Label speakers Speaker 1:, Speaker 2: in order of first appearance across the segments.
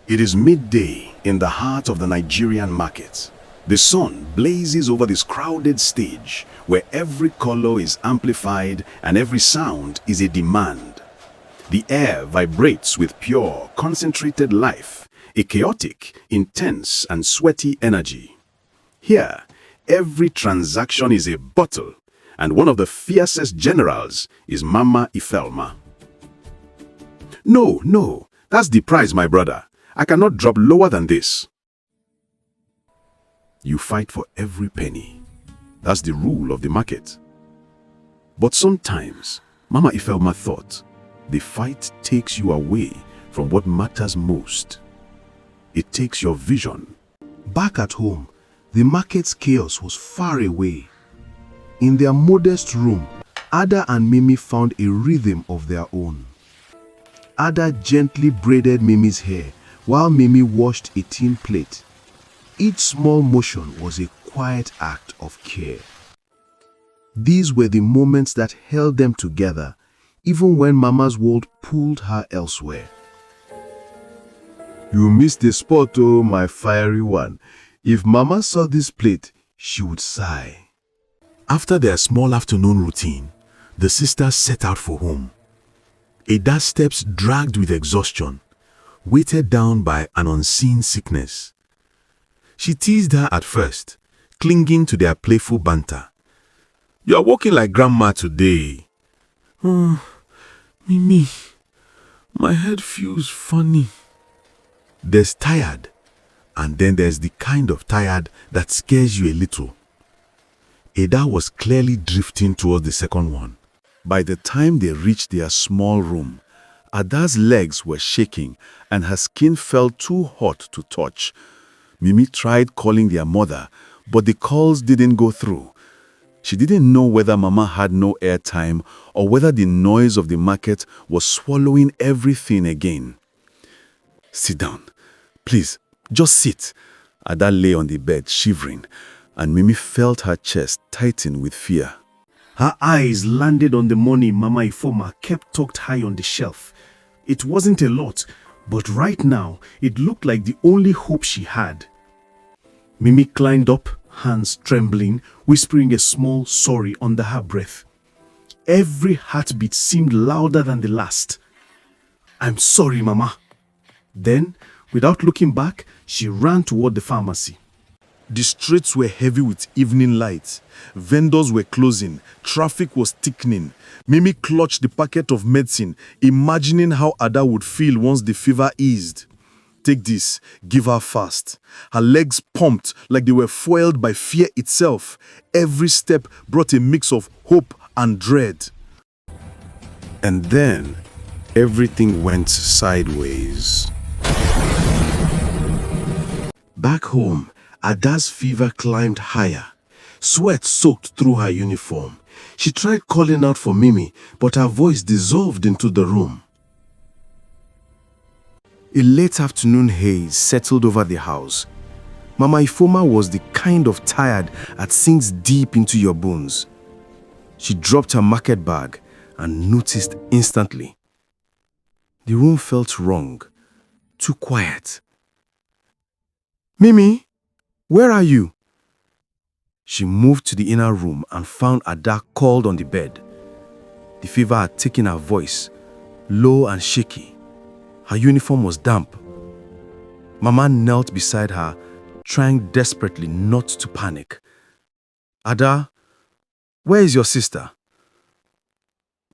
Speaker 1: It is midday in the heart of the Nigerian market. The sun blazes over this crowded stage where every color is amplified and every sound is a demand. The air vibrates with pure, concentrated life, a chaotic, intense, and sweaty energy. Here, every transaction is a battle, and one of the fiercest generals is Mama Ifeoma. No, that's the price, my brother. I cannot drop lower than this. You fight for every penny. That's the rule of the market. But sometimes, Mama Ifeoma thought, the fight takes you away from what matters most. It takes your vision.
Speaker 2: Back at home, the market's chaos was far away. In their modest room, Ada and Mimi found a rhythm of their own. Ada gently braided Mimi's hair while Mimi washed a tin plate. Each small motion was a quiet act of care. These were the moments that held them together, even when Mama's world pulled her elsewhere. You missed the spot, oh, my fiery one. If Mama saw this plate, she would sigh.
Speaker 1: After their small afternoon routine, the sisters set out for home. Ada's steps dragged with exhaustion, weighted down by an unseen sickness. She teased her at first, clinging to their playful banter. "You are walking like grandma today."
Speaker 3: Mimi, my head feels funny.
Speaker 1: There's tired, and then there's the kind of tired that scares you a little. Ada was clearly drifting towards the second one. By the time they reached their small room, Ada's legs were shaking and her skin felt too hot to touch. Mimi tried calling their mother, but the calls didn't go through. She didn't know whether Mama had no airtime or whether the noise of the market was swallowing everything again. "Sit down. Please, just sit." Ada lay on the bed, shivering, and Mimi felt her chest tighten with fear.
Speaker 4: Her eyes landed on the money Mama Ifeoma kept tucked high on the shelf. It wasn't a lot, but right now it looked like the only hope she had. Mimi climbed up, hands trembling, whispering a small sorry under her breath. Every heartbeat seemed louder than the last. "I'm sorry, Mama." Then, without looking back, she ran toward the pharmacy.
Speaker 1: The streets were heavy with evening light. Vendors were closing. Traffic was thickening. Mimi clutched the packet of medicine, imagining how Ada would feel once the fever eased. "Take this, give her fast." Her legs pumped like they were fueled by fear itself. Every step brought a mix of hope and dread. And then, everything went sideways.
Speaker 2: Back home, Ada's fever climbed higher. Sweat soaked through her uniform. She tried calling out for Mimi, but her voice dissolved into the room. A late afternoon haze settled over the house. Mama Ifeoma was the kind of tired that sinks deep into your bones. She dropped her market bag and noticed instantly. The room felt wrong, too quiet. "Mimi, where are you?" She moved to the inner room and found Ada curled on the bed. The fever had taken her voice, low and shaky. Her uniform was damp. Mama knelt beside her, trying desperately not to panic. "Ada, where is your sister?"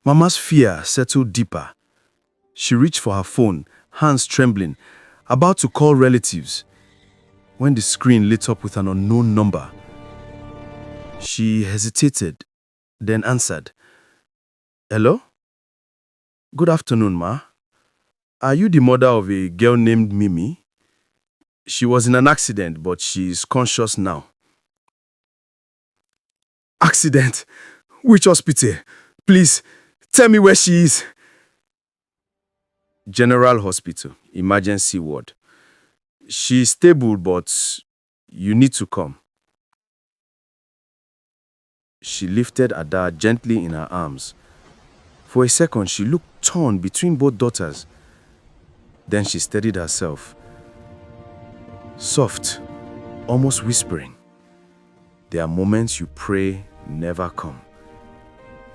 Speaker 2: Mama's fear settled deeper. She reached for her phone, hands trembling, about to call relatives, when the screen lit up with an unknown number. She hesitated, then answered. "Hello? Good afternoon, Ma. Are you the mother of a girl named Mimi? She was in an accident, but she's conscious now." "Accident? Which hospital? Please, tell me where she is." "General Hospital, emergency ward. She's stable, but you need to come." She lifted Ada gently in her arms. For a second, she looked torn between both daughters. Then she steadied herself, soft, almost whispering. There are moments you pray never come,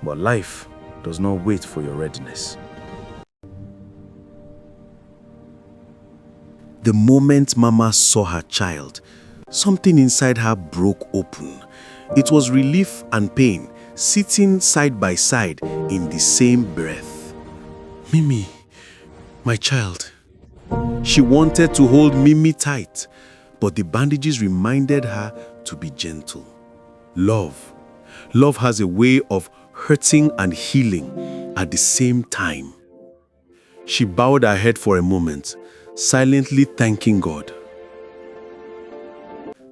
Speaker 2: but life does not wait for your readiness. The moment Mama saw her child, something inside her broke open. It was relief and pain, sitting side by side in the same breath.
Speaker 3: Mimi, my child.
Speaker 2: She wanted to hold Mimi tight, but the bandages reminded her to be gentle. Love has a way of hurting and healing at the same time. She bowed her head for a moment, silently thanking God.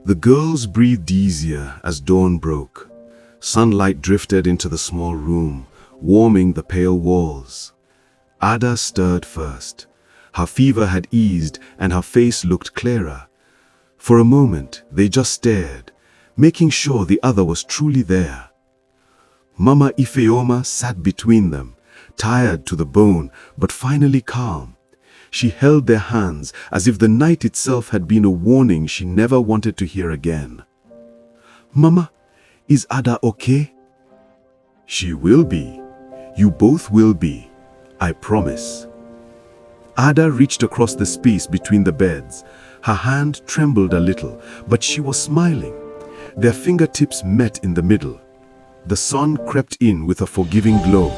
Speaker 1: The girls breathed easier as dawn broke. Sunlight drifted into the small room, warming the pale walls. Ada stirred first. Her fever had eased and her face looked clearer. For a moment, they just stared, making sure the other was truly there. Mama Ifeoma sat between them, tired to the bone, but finally calm. She held their hands as if the night itself had been a warning she never wanted to hear again. "Mama, is Ada okay?" "She will be. You both will be. I promise." Ada reached across the space between the beds. Her hand trembled a little, but she was smiling. Their fingertips met in the middle. The sun crept in with a forgiving glow.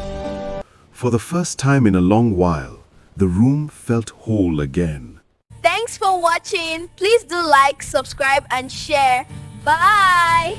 Speaker 1: For the first time in a long while, the room felt whole again.
Speaker 5: Thanks for watching. Please do like, subscribe, and share. Bye!